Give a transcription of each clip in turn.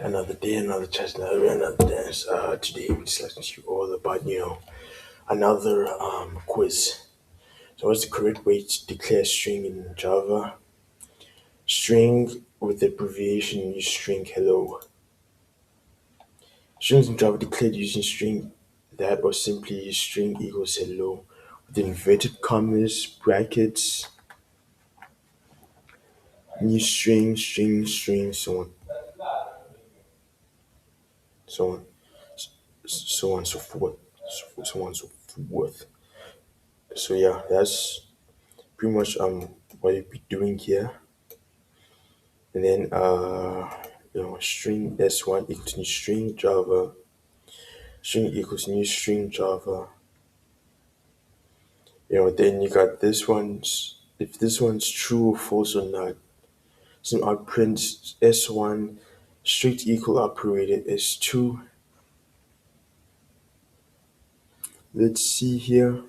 Another day, another chance, another dance. Today we're discussing to you all about, another quiz. So what's the correct way to declare string in Java? String with the abbreviation use string hello. Strings in Java declared using string that or simply string equals hello with inverted commas, brackets, new string, string, so on, so on, so forth, so on, so forth. So yeah, that's pretty much what you'll be doing here. And then string s1 equals new string Java, string equals new string Java. Then you got this one's if this one's true or false or not. So I'll print s1 straight equal operator s2. Let's see here.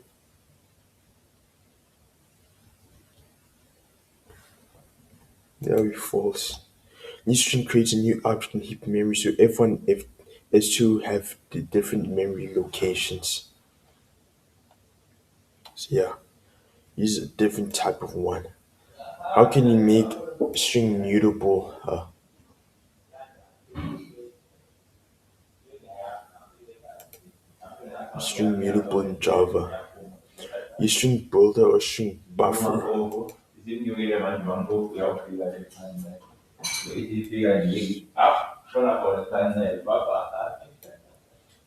That'll be false. New string creates a new object in heap memory, so f1 if s2 have the different memory locations. So yeah, use a different type of one. How can you make string mutable? String mutable in Java. Use string builder or string buffer.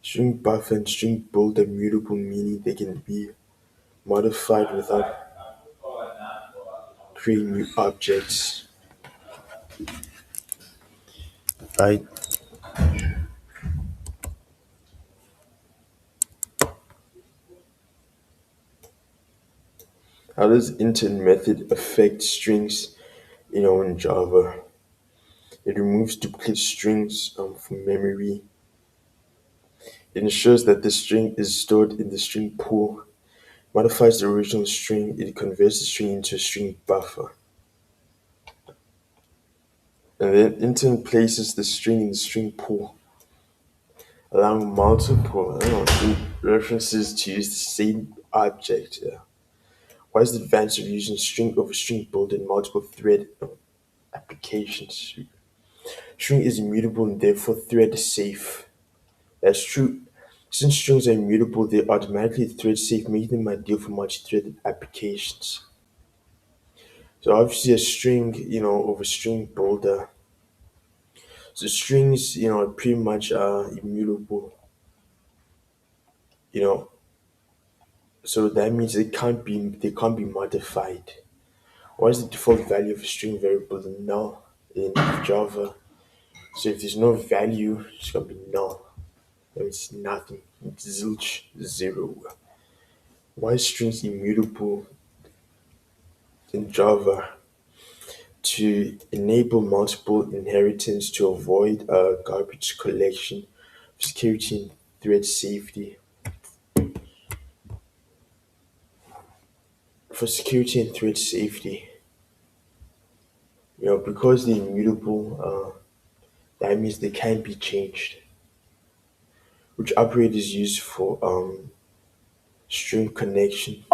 String buffer and string builder mutable, meaning they can be modified without creating new objects. Right? How does intent method affect strings, in Java? It removes duplicate strings from memory. It ensures that the string is stored in the string pool. Modifies the original string. It converts the string into a string buffer. And then intent places the string in the string pool, allowing multiple string references to use the same object. Yeah. What is the advantage of using string over string built in multiple thread applications? String is immutable and therefore thread safe. That's true. Since strings are immutable, they're automatically thread safe, making them ideal for multi-threaded applications. So obviously a string, over string builder. So strings, pretty much are immutable, you know. So that means they can't be modified. What is the default value of a string variable? Null in Java. So if there's no value, it's gonna be null. That means nothing. It's zilch, zero. Why is strings immutable in Java? To enable multiple inheritance, to avoid garbage collection, security and thread safety. For security and thread safety, because they're immutable, that means they can't be changed. Which operator is used for string connection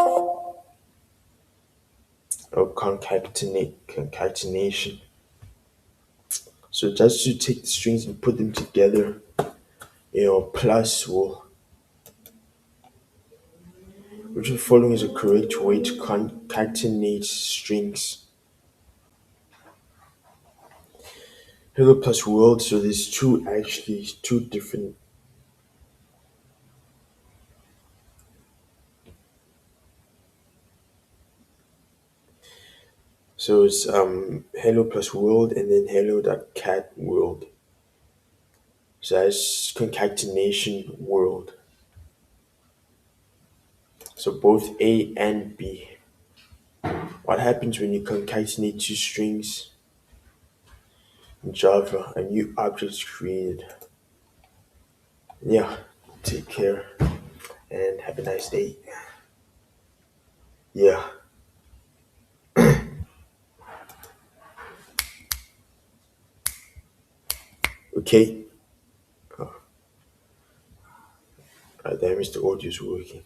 or concatenation. So just to take the strings and put them together, plus will. Which of the following is a correct way to concatenate strings? Hello plus world. So there's two different. So it's hello plus world and then hello.cat world. So that's concatenation world. So both A and B. What happens when you concatenate two strings in Java? A new object is created. Yeah, take care and have a nice day. Yeah. Okay. Oh, damn, the audio is working.